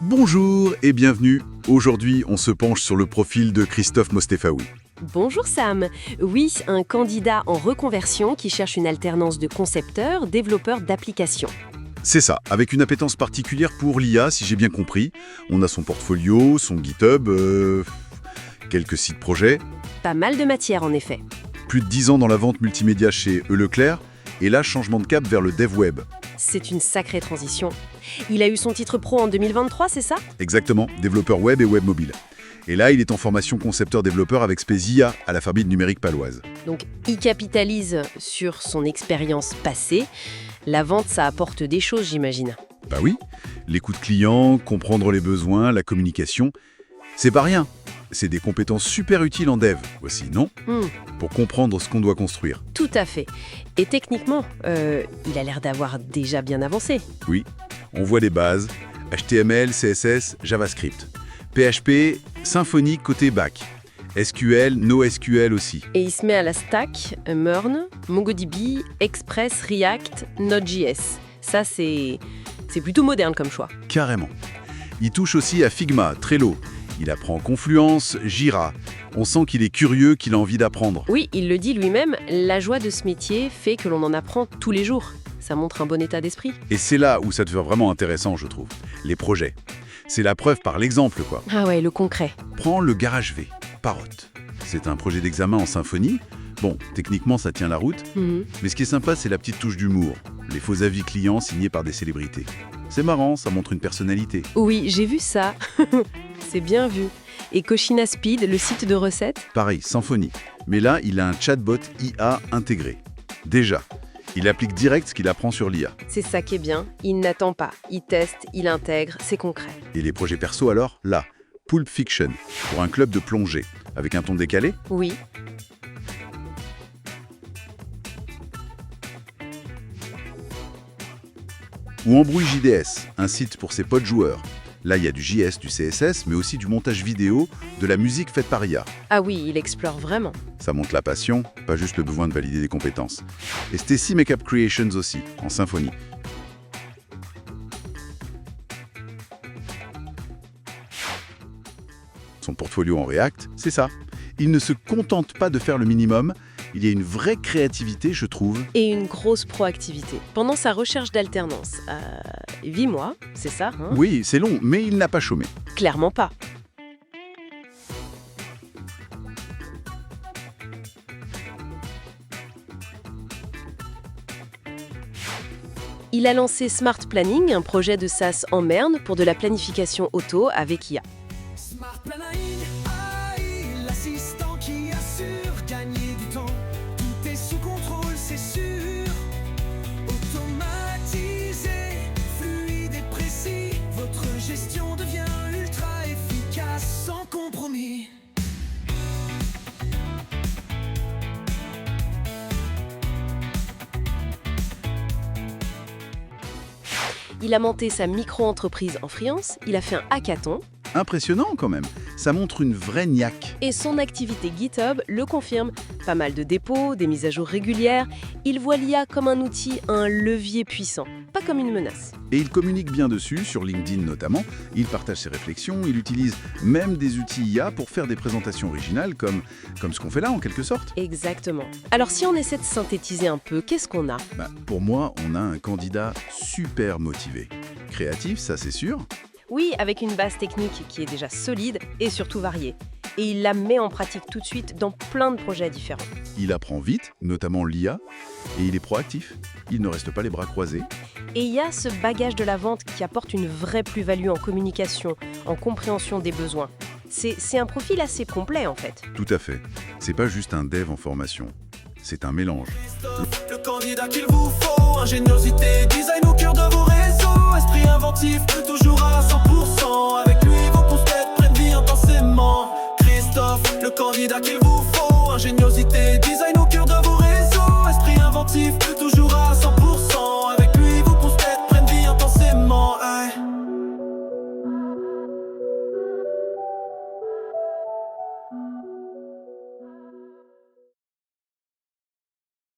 Bonjour et bienvenue. Aujourd'hui, on se penche sur le profil de Christophe Mostefaoui. Bonjour Sam. Oui, un candidat en reconversion qui cherche une alternance de concepteur, développeur d'applications. C'est ça, avec une appétence particulière pour l'IA, si j'ai bien compris. On a son portfolio, son GitHub, quelques sites projets. Pas mal de matière en effet. Plus de 10 ans dans la vente multimédia chez E. Leclerc, et là, changement de cap vers le dev web. C'est une sacrée transition. Il a eu son titre pro en 2023, c'est ça? Exactement, développeur web et web mobile. Et là, il est en formation concepteur-développeur avec Spezia à la Farbid numérique paloise. Donc, il capitalise sur son expérience passée. La vente, ça apporte des choses, j'imagine. Bah oui, l'écoute client, comprendre les besoins, la communication, c'est pas rien. C'est des compétences super utiles en dev aussi, non? Pour comprendre ce qu'on doit construire. Tout à fait. Et techniquement, il a l'air d'avoir déjà bien avancé. Oui, on voit les bases, HTML, CSS, JavaScript. PHP, Symfony côté back. SQL, NoSQL aussi. Et il se met à la stack, Murn, MongoDB, Express, React, Node.js. Ça, c'est plutôt moderne comme choix. Carrément. Il touche aussi à Figma, Trello. Il apprend Confluence, Jira. On sent qu'il est curieux, qu'il a envie d'apprendre. Oui, il le dit lui-même, la joie de ce métier fait que l'on en apprend tous les jours. Ça montre un bon état d'esprit. Et c'est là où ça devient vraiment intéressant, je trouve. Les projets. C'est la preuve par l'exemple, quoi. Ah ouais, le concret. Prends le Garage V, Parrot. C'est un projet d'examen en Symfony. Bon, techniquement, ça tient la route. Mais ce qui est sympa, c'est la petite touche d'humour. Les faux avis clients signés par des célébrités. C'est marrant, ça montre une personnalité. Oui, j'ai vu ça. C'est bien vu. Et Koshina Speed, le site de recettes? Pareil, Symfony. Mais là, il a un chatbot IA intégré. Déjà, il applique direct ce qu'il apprend sur l'IA. C'est ça qui est bien. Il n'attend pas. Il teste, il intègre, c'est concret. Et les projets perso alors? Là, Pulp Fiction, pour un club de plongée. Avec un ton décalé? Oui. Ou Embrouille JDS, un site pour ses potes joueurs. Là, il y a du JS, du CSS, mais aussi du montage vidéo, de la musique faite par IA. Ah oui, il explore vraiment. Ça montre la passion, pas juste le besoin de valider des compétences. Et Stacy Makeup Creations aussi, en Symfony. Son portfolio en React, c'est ça. Il ne se contente pas de faire le minimum, il y a une vraie créativité, je trouve. Et une grosse proactivité. Pendant sa recherche d'alternance, 8 mois, c'est ça, hein? Oui, c'est long, mais il n'a pas chômé. Clairement pas. Il a lancé Smart Planning, un projet de SaaS en Merne pour de la planification auto avec IA. Smart Planning, AI, l'assistant qui assure gagner du temps. Tout est sous contrôle, c'est sûr. Automatisé, fluide et précis. Votre gestion devient ultra efficace, sans compromis. Il a monté sa micro-entreprise en freelance, il a fait un hackathon, Impressionnant quand même, ça montre une vraie niaque. et son activité GitHub le confirme. Pas mal de dépôts, des mises à jour régulières. Il voit l'IA comme un outil, un levier puissant, pas comme une menace. Et il communique bien dessus, sur LinkedIn notamment, il partage ses réflexions, il utilise même des outils IA pour faire des présentations originales comme ce qu'on fait là en quelque sorte. Exactement. Alors si on essaie de synthétiser un peu, qu'est-ce qu'on a? Pour moi, on a un candidat super motivé. Créatif, ça c'est sûr. Oui, avec une base technique qui est déjà solide et surtout variée. Et il la met en pratique tout de suite dans plein de projets différents. Il apprend vite, notamment l'IA, et il est proactif. Il ne reste pas les bras croisés. Et il y a ce bagage de la vente qui apporte une vraie plus-value en communication, en compréhension des besoins. C'est un profil assez complet en fait. Tout à fait. C'est pas juste un dev en formation. C'est un mélange. Le candidat qu'il vous faut, ingénieur